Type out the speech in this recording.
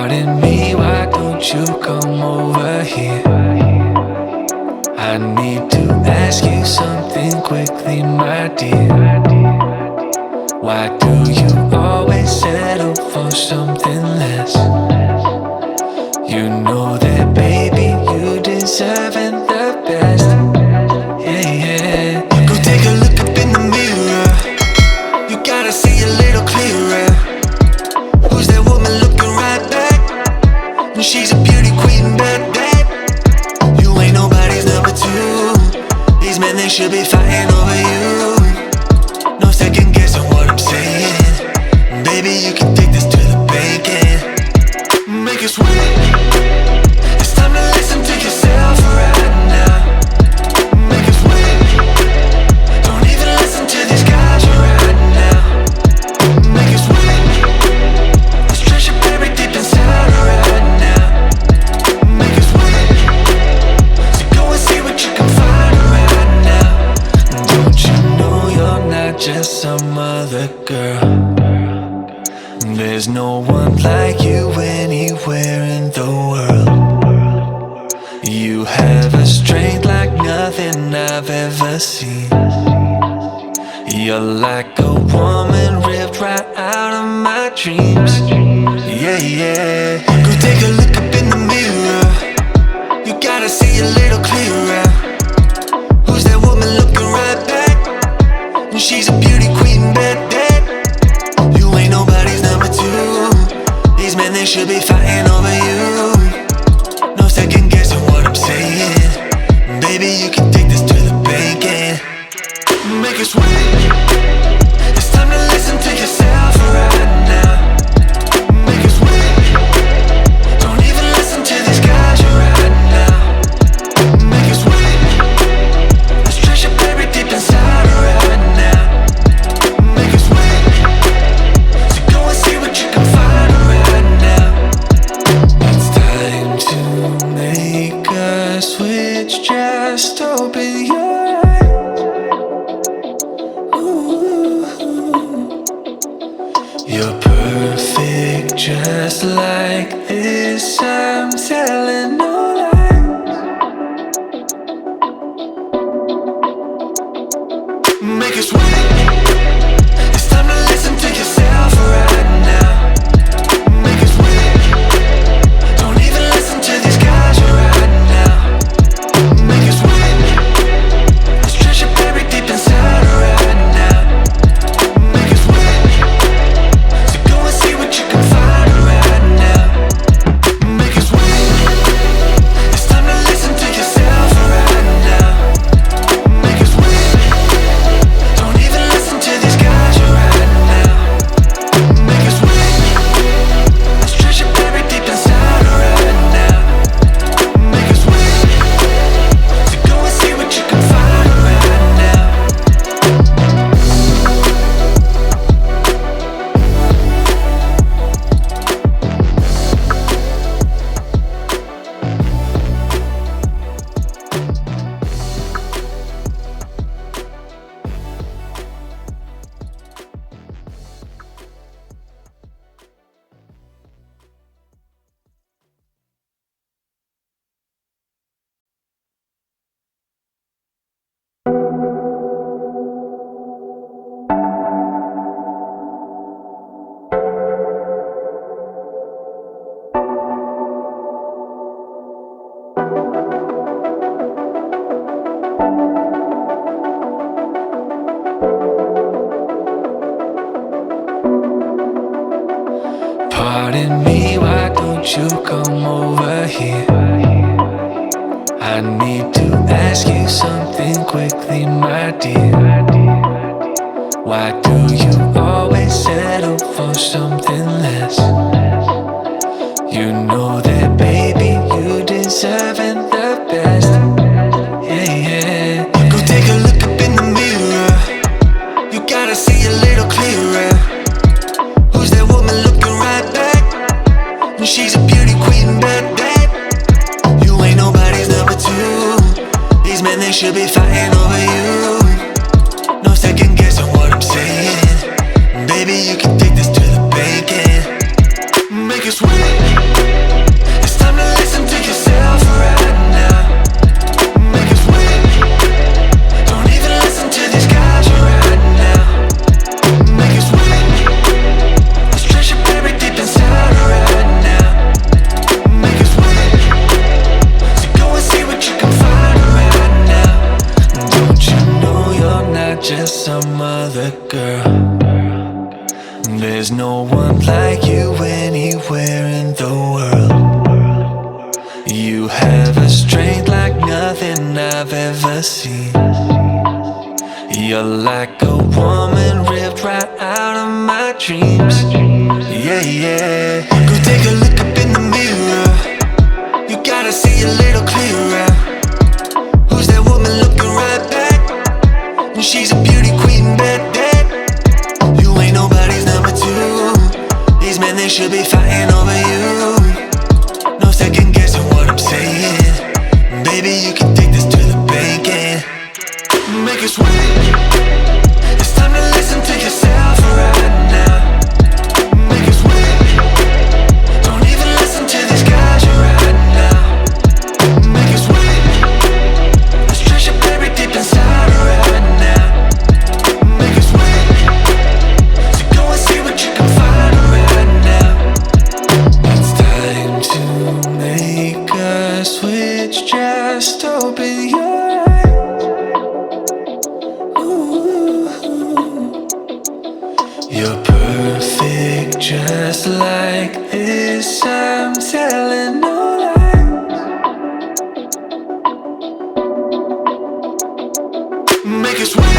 Pardon me, why don't you come over here? I need to ask you something quickly, my dear. Why do you always settle for something less? You know that, baby, you deserving the best. Yeah, yeah. Go take a look up in the mirror. You gotta see a little clearer. Who's that woman looking right back? And she's a beauty queen, bad. You ain't nobody's number two. These men, they should be fighting over you. No second guessing what I'm saying. Baby, you can take this to the bank and make it sweet. It's time to listen to yourself right now. Make it sweet. Don't even listen to these guys right now. Make it sweet. Let's treasure buried deep inside right now. Make it sweet. So go and see what you can find right now. Don't you know you're not just some other girl? There's no one like you anywhere in the world. You have a strength like nothing I've ever seen. You're like a woman ripped right out of my dreams. Yeah, yeah. Go take a look up in the mirror. You gotta see a little clearer. Who's that woman looking right back? And she's a beauty queen, bad. You ain't nobody's number two. These men, they should be fighting over you. No second guessing what I'm saying. Baby, you can take this to the bank and make it sweet. It's time to listen to yourself right now. Make it sweet. Don't even listen to these guys right now. Make it sweet. Let's treasure buried deep inside right now. Make it sweet. So go and see what you can find right now. It's time to make a switch. Just open your eyes. Ooh. You're perfect just like this. I'm telling no lies. Make it sweet. It's time to listen to yourself right now. Make it sweet. Don't even listen to these guys right now. Make it sweet. Let's treasure buried deep inside right now. Make it sweet. So go and see what you can find right now. Make it sweet. It's time to listen to yourself right now. Make it sweet. Don't even listen to these guys right now. Make it sweet. Let's treasure buried deep inside right now. Make it sweet. So go and see what you can find right now. Pardon me, why don't you come over here? I need to ask you something quickly, my dear. Why do you always settle for something less? You know that, baby, you deserving the best. Yeah, yeah. Go take a look up in the mirror. You gotta see a little clearer. Who's that woman looking right back? And she's a beauty queen, bad. You ain't nobody's number two. These men, they should be fighting over you. No second guessing what I'm saying. Baby, you can take this to the bank and make it sweet. just some other girl. There's no one like you anywhere in the world. You have a strength like nothing I've ever seen. You're like a woman ripped right out of my dreams. Yeah, yeah. Go take a look up in the mirror. You gotta see a little clearer. Who's that woman looking right back? She's a beauty queen, bad. You ain't nobody's number two. These men, they should be fighting over you. No second guessing what I'm saying. Baby, you can take this to the bank and make it sweet. It's time to listen to yourself right now. Make it sweet. Don't even listen to these guys right now. Make it sweet. Let's trash your baby deep inside right now. Make it sweet. So go and see what you can find right now. It's time to make a switch. Just open your eyes. Ooh. You're perfect just like this. I'm telling no lies. Make it sweet.